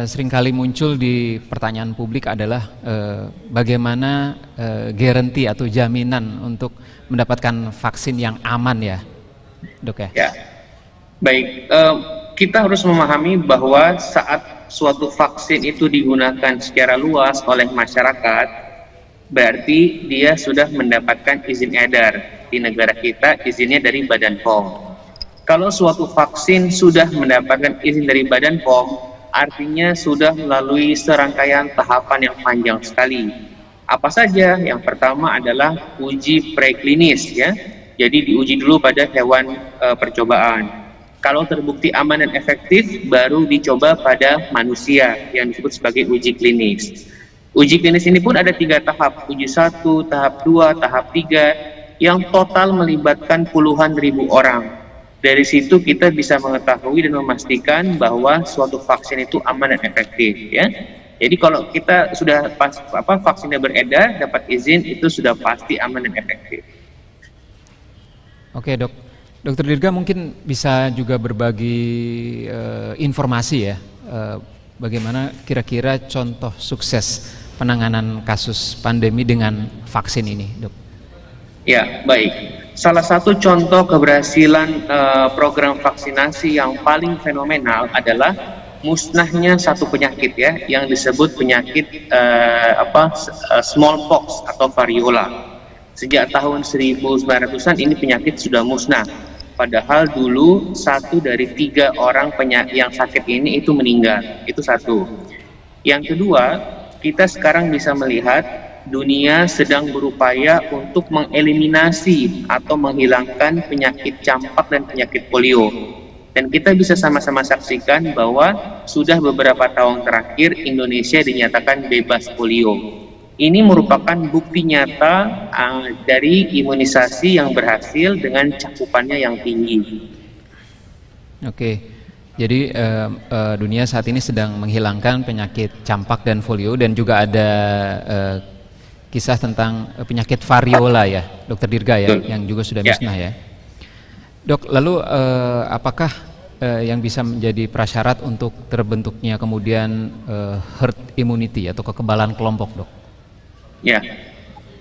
Seringkali muncul di pertanyaan publik adalah bagaimana garansi atau jaminan untuk mendapatkan vaksin yang aman ya, Dok ya? Ya, baik. Kita harus memahami bahwa saat suatu vaksin itu digunakan secara luas oleh masyarakat, berarti dia sudah mendapatkan izin edar. Di negara kita izinnya dari Badan POM. Kalau suatu vaksin sudah mendapatkan izin dari Badan POM, artinya sudah melalui serangkaian tahapan yang panjang sekali. Apa saja? Yang pertama adalah uji preklinis ya. Jadi diuji dulu pada hewan percobaan. Kalau terbukti aman dan efektif, baru dicoba pada manusia yang disebut sebagai uji klinis. Uji klinis ini pun ada 3 tahap, uji 1, tahap 2, tahap 3, yang total melibatkan puluhan ribu orang. Dari situ kita bisa mengetahui dan memastikan bahwa suatu vaksin itu aman dan efektif ya. Jadi kalau kita sudah vaksinnya beredar, dapat izin, itu sudah pasti aman dan efektif. Oke Dok, Dokter Dirga mungkin bisa juga berbagi informasi ya, bagaimana kira-kira contoh sukses penanganan kasus pandemi dengan vaksin ini, Dok? Ya, baik. Salah satu contoh keberhasilan program vaksinasi yang paling fenomenal adalah musnahnya satu penyakit ya, yang disebut penyakit smallpox atau variola. Sejak tahun 1900-an ini penyakit sudah musnah. Padahal dulu 1 dari 3 orang yang sakit ini itu meninggal. Itu satu. Yang kedua, kita sekarang bisa melihat dunia sedang berupaya untuk mengeliminasi atau menghilangkan penyakit campak dan penyakit polio. Dan kita bisa sama-sama saksikan bahwa sudah beberapa tahun terakhir Indonesia dinyatakan bebas polio. Ini merupakan bukti nyata dari imunisasi yang berhasil dengan cakupannya yang tinggi. Oke, jadi dunia saat ini sedang menghilangkan penyakit campak dan polio, dan juga ada kisah tentang penyakit variola ya, Dokter Dirga ya, yang juga sudah musnah ya. Dok, lalu apakah yang bisa menjadi prasyarat untuk terbentuknya kemudian herd immunity atau kekebalan kelompok, Dok? Ya,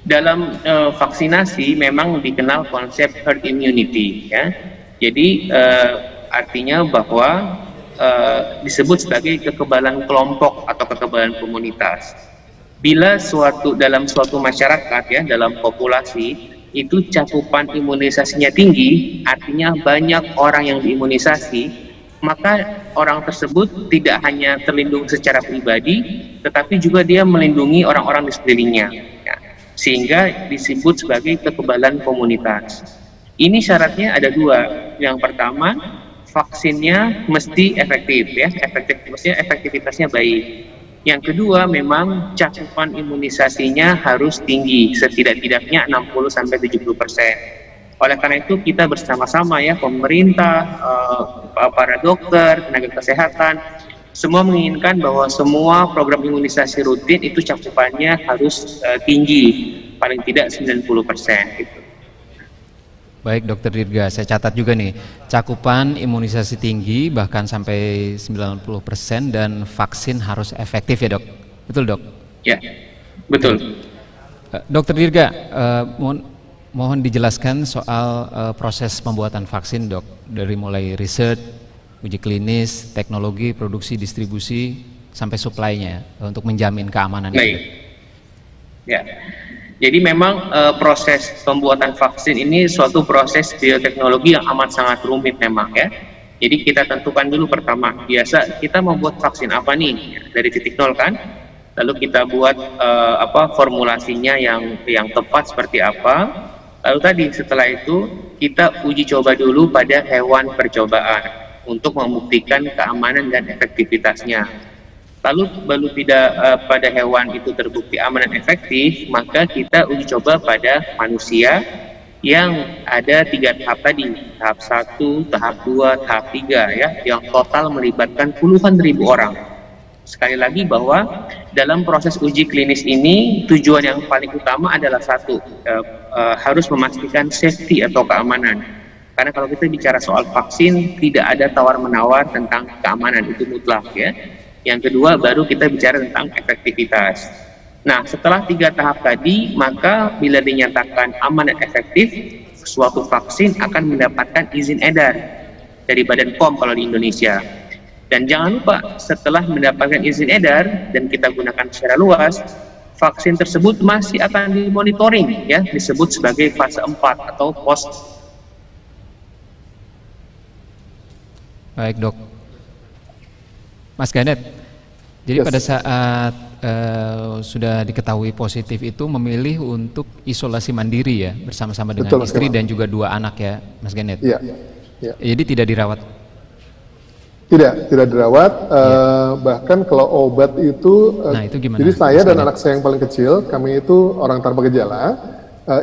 dalam vaksinasi memang dikenal konsep herd immunity ya. Jadi artinya bahwa disebut sebagai kekebalan kelompok atau kekebalan komunitas. Bila dalam suatu masyarakat ya, dalam populasi itu cakupan imunisasinya tinggi, artinya banyak orang yang diimunisasi, maka orang tersebut tidak hanya terlindung secara pribadi, tetapi juga dia melindungi orang-orang di sekelilingnya ya, sehingga disebut sebagai kekebalan komunitas. Ini syaratnya ada 2. Yang pertama, vaksinnya mesti efektif ya, efektivitasnya baik. Yang kedua, memang cakupan imunisasinya harus tinggi, setidak-tidaknya 60-70%. Oleh karena itu kita bersama-sama ya, pemerintah, para dokter, tenaga kesehatan, semua menginginkan bahwa semua program imunisasi rutin itu cakupannya harus tinggi, paling tidak 90% gitu. Baik Dokter Dirga, saya catat juga nih, cakupan imunisasi tinggi bahkan sampai 90% dan vaksin harus efektif ya Dok? Betul Dok? Ya, betul. Dokter Dirga, mohon dijelaskan soal proses pembuatan vaksin Dok, dari mulai riset, uji klinis, teknologi, produksi, distribusi, sampai supply-nya untuk menjamin keamanan. Baik. Ya. Jadi memang proses pembuatan vaksin ini suatu proses bioteknologi yang amat sangat rumit memang ya. Jadi kita tentukan dulu pertama, biasa kita membuat vaksin apa nih dari titik nol kan. Lalu kita buat formulasinya yang tepat seperti apa. Lalu tadi setelah itu kita uji coba dulu pada hewan percobaan untuk membuktikan keamanan dan efektivitasnya. Lalu pada hewan itu terbukti aman dan efektif, maka kita uji coba pada manusia yang ada 3 tahap tadi, tahap 1, tahap 2, tahap 3 ya, yang total melibatkan puluhan ribu orang. Sekali lagi bahwa dalam proses uji klinis ini tujuan yang paling utama adalah satu, harus memastikan safety atau keamanan. Karena kalau kita bicara soal vaksin, tidak ada tawar-menawar tentang keamanan, itu mutlak ya. Yang kedua baru kita bicara tentang efektivitas. Nah, setelah 3 tahap tadi, maka bila dinyatakan aman dan efektif, suatu vaksin akan mendapatkan izin edar dari Badan POM kalau di Indonesia. Dan jangan lupa, setelah mendapatkan izin edar dan kita gunakan secara luas, vaksin tersebut masih akan dimonitoring, ya, disebut sebagai fase 4 atau post. Baik, Dok. Mas Ganet, jadi pada saat sudah diketahui positif itu memilih untuk isolasi mandiri ya, bersama-sama dengan istri dan juga 2 anak ya, Mas Ganet? Iya. Jadi tidak dirawat? Tidak dirawat, bahkan kalau obat itu, itu gimana? jadi saya dan anak saya yang paling kecil, kami itu orang tanpa gejala,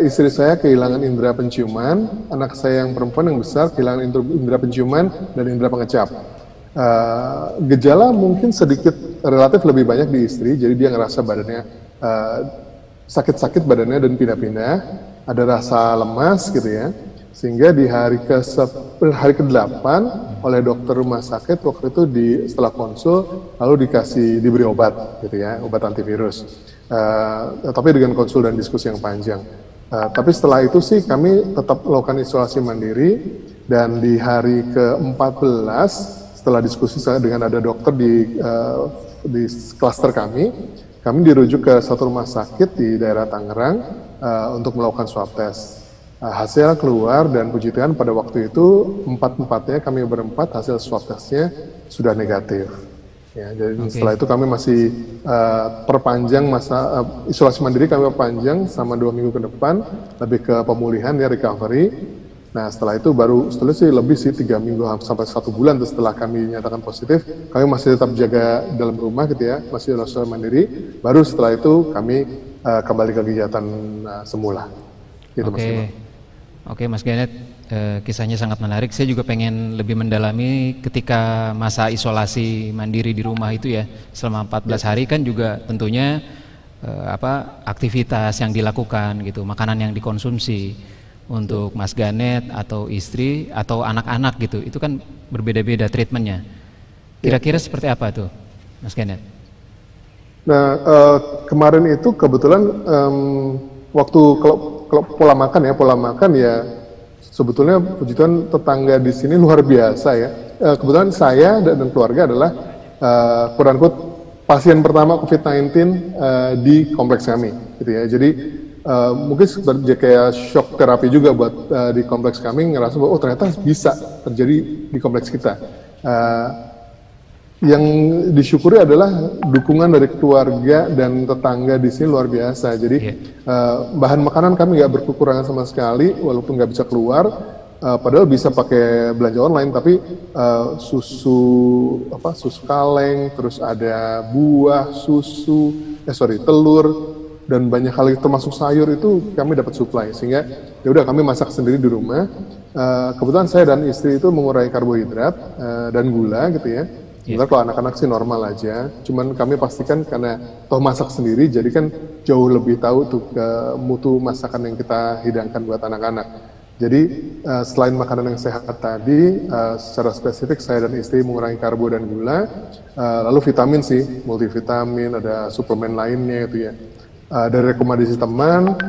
istri saya kehilangan indera penciuman, anak saya yang perempuan yang besar kehilangan indera penciuman dan indera pengecap. Gejala mungkin sedikit relatif lebih banyak di istri, jadi dia ngerasa badannya sakit-sakit badannya dan pindah-pindah, ada rasa lemas gitu ya, sehingga di hari ke-8 oleh dokter rumah sakit waktu itu setelah konsul lalu diberi obat gitu ya, obat antivirus, tapi dengan konsul dan diskusi yang panjang. Tapi setelah itu sih kami tetap melakukan isolasi mandiri, dan di hari ke-14 setelah diskusi dengan ada dokter di klaster kami dirujuk ke satu rumah sakit di daerah Tangerang untuk melakukan swab test. Hasil keluar dan puji Tuhan pada waktu itu kami berempat hasil swab testnya sudah negatif. Ya, jadi setelah itu kami masih perpanjang masa isolasi mandiri, kami perpanjang sama 2 minggu ke depan, lebih ke pemulihan ya, recovery. Nah setelah itu setelah lebih 3 minggu sampai 1 bulan setelah kami nyatakan positif, kami masih tetap jaga dalam rumah gitu ya, masih isolasi mandiri. Baru setelah itu kami kembali ke kegiatan semula. Gitu, Oke, Mas Ganet, kisahnya sangat menarik. Saya juga pengen lebih mendalami ketika masa isolasi mandiri di rumah itu ya, selama 14 hari kan juga tentunya aktivitas yang dilakukan gitu, makanan yang dikonsumsi untuk Mas Ganet atau istri atau anak-anak gitu, itu kan berbeda-beda treatmentnya. Kira-kira seperti apa tuh, Mas Ganet? Nah, kemarin itu kebetulan waktu kalau pola makan ya sebetulnya puji Tuhan tetangga di sini luar biasa ya. Kebetulan saya dan keluarga adalah quote-unquote pasien pertama COVID-19 di kompleks kami gitu ya. Jadi mungkin seperti kayak shock terapi juga buat di kompleks kami, ngerasa bahwa ternyata bisa terjadi di kompleks kita. Yang disyukuri adalah dukungan dari keluarga dan tetangga di sini luar biasa. Jadi bahan makanan kami nggak berkekurangan sama sekali, walaupun nggak bisa keluar. Padahal bisa pakai belanja online, tapi susu kaleng, terus ada buah, telur, dan banyak hal termasuk sayur itu kami dapat supply. Sehingga ya udah kami masak sendiri di rumah. Kebetulan saya dan istri itu mengurangi karbohidrat dan gula gitu ya. Sebenarnya kalau anak-anak sih normal aja, cuman kami pastikan karena toh masak sendiri, jadi kan jauh lebih tahu tuh mutu masakan yang kita hidangkan buat anak-anak. Jadi selain makanan yang sehat tadi, secara spesifik saya dan istri mengurangi karbo dan gula, lalu vitamin sih, multivitamin, ada suplemen lainnya itu ya. Dari rekomendasi teman,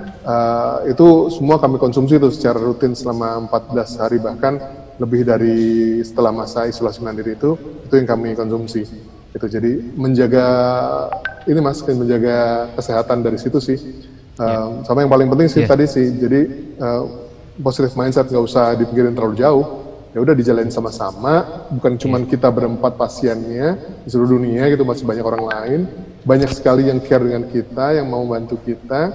itu semua kami konsumsi itu secara rutin selama 14 hari, bahkan lebih dari setelah masa isolasi mandiri itu yang kami konsumsi. Itu jadi menjaga kesehatan dari situ sih. Sama yang paling penting sih tadi sih, jadi positive mindset, nggak usah dipikirin terlalu jauh. Ya udah dijalanin sama-sama, bukan cuma kita berempat pasiennya di seluruh dunia gitu, masih banyak orang lain, banyak sekali yang care dengan kita, yang mau bantu kita,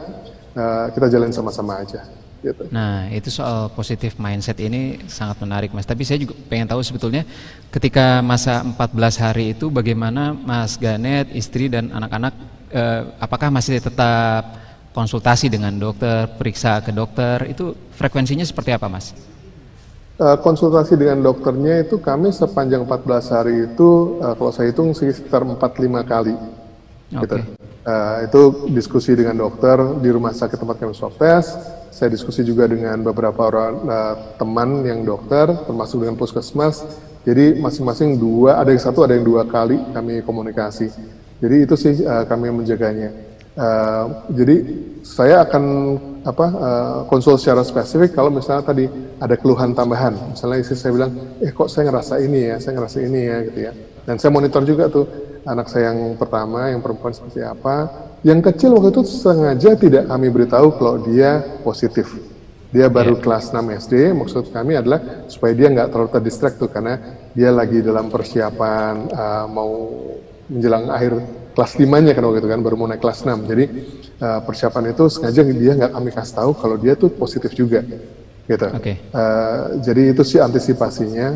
kita jalanin sama-sama aja. Gitu. Nah itu soal positive mindset ini sangat menarik Mas, tapi saya juga pengen tahu sebetulnya ketika masa 14 hari itu bagaimana Mas Ganet, istri dan anak-anak, apakah masih tetap konsultasi dengan dokter, periksa ke dokter, itu frekuensinya seperti apa Mas? Konsultasi dengan dokternya itu kami sepanjang 14 hari itu kalau saya hitung sekitar 4-5 kali. Gitu. Itu diskusi dengan dokter di rumah sakit tempat kami swab test. Saya diskusi juga dengan beberapa orang teman yang dokter, termasuk dengan puskesmas Jadi masing-masing dua, ada yang satu, ada yang 2 kali kami komunikasi. Jadi itu sih kami menjaganya. Jadi saya akan konsul secara spesifik kalau misalnya tadi ada keluhan tambahan. Misalnya istri saya bilang, kok saya ngerasa ini ya, gitu ya. Dan saya monitor juga tuh anak saya yang pertama, yang perempuan seperti apa. Yang kecil waktu itu sengaja tidak kami beritahu kalau dia positif. Dia baru kelas 6 SD, maksud kami adalah supaya dia nggak terlalu terdistract tuh, karena dia lagi dalam persiapan mau menjelang akhir kelas 5-nya kan waktu itu kan, baru mau naik kelas 6. Jadi persiapan itu sengaja dia nggak kami kasih tahu kalau dia tuh positif juga. Gitu. Jadi itu sih antisipasinya,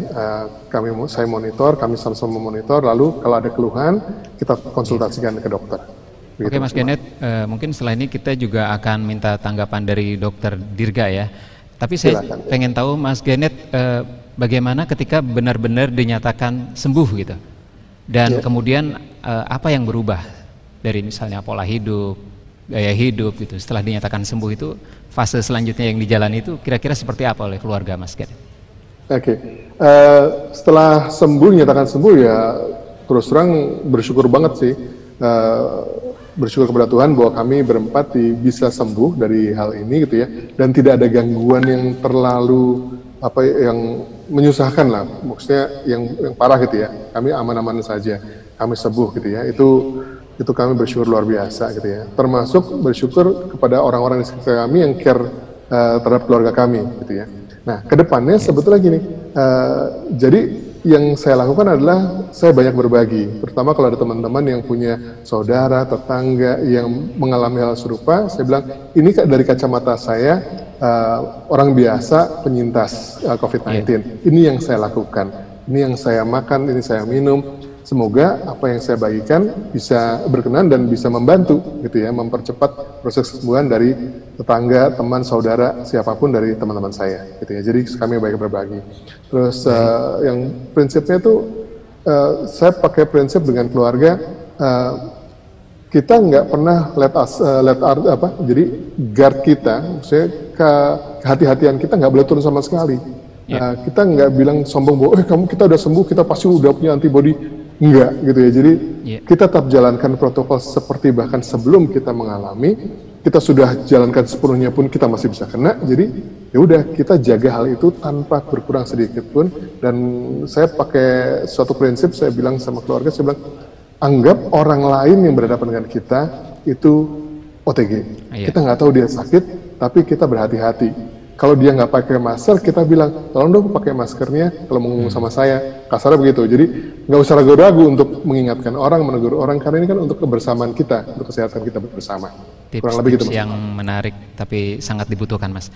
saya monitor, kami sama-sama memonitor, lalu kalau ada keluhan, kita konsultasikan ke dokter. Oke Mas Genet, mungkin setelah ini kita juga akan minta tanggapan dari Dokter Dirga ya. Tapi saya pengen tahu Mas Genet, bagaimana ketika benar-benar dinyatakan sembuh gitu, dan kemudian apa yang berubah dari misalnya pola hidup, gaya hidup gitu. Setelah dinyatakan sembuh itu, fase selanjutnya yang dijalani itu kira-kira seperti apa oleh keluarga Mas Genet? Setelah sembuh, dinyatakan sembuh ya terus terang bersyukur banget sih. Bersyukur kepada Tuhan bahwa kami berempat bisa sembuh dari hal ini gitu ya, dan tidak ada gangguan yang terlalu yang menyusahkan lah, maksudnya yang parah gitu ya. Kami aman-aman saja, kami sembuh gitu ya. Itu kami bersyukur luar biasa gitu ya. Termasuk bersyukur kepada orang-orang di sekitar kami yang care terhadap keluarga kami gitu ya. Nah, kedepannya sebetulnya gini, jadi yang saya lakukan adalah saya banyak berbagi, terutama kalau ada teman-teman yang punya saudara, tetangga yang mengalami hal serupa. Saya bilang, ini dari kacamata saya, orang biasa penyintas COVID-19. Ini yang saya lakukan, ini yang saya makan, ini saya minum. Semoga apa yang saya bagikan bisa berkenan dan bisa membantu gitu ya, mempercepat proses kesembuhan dari tetangga, teman, saudara, siapapun dari teman-teman saya gitu ya. Jadi kami banyak berbagi. Terus yang prinsipnya itu saya pakai prinsip dengan keluarga, kita nggak pernah jadi guard kita, maksudnya kehati-hatian kita nggak boleh turun sama sekali. Kita nggak bilang sombong bahwa kita udah sembuh, kita pasti udah punya antibody. Enggak gitu ya. Jadi kita tetap jalankan protokol seperti bahkan sebelum kita mengalami. Kita sudah jalankan sepenuhnya pun kita masih bisa kena. Jadi ya udah, kita jaga hal itu tanpa berkurang sedikit pun. Dan saya pakai suatu prinsip, saya bilang sama keluarga, saya bilang, anggap orang lain yang berhadapan dengan kita itu OTG. Kita nggak tahu dia sakit, tapi kita berhati-hati. Kalau dia nggak pakai masker, kita bilang, tolong dong pakai maskernya kalau mau ngomong sama saya. Kasarnya begitu. Jadi nggak usah ragu-ragu untuk mengingatkan orang, menegur orang, karena ini kan untuk kebersamaan kita, untuk kesehatan kita bersama. Kurang lebih gitu, Mas. Yang menarik tapi sangat dibutuhkan, Mas.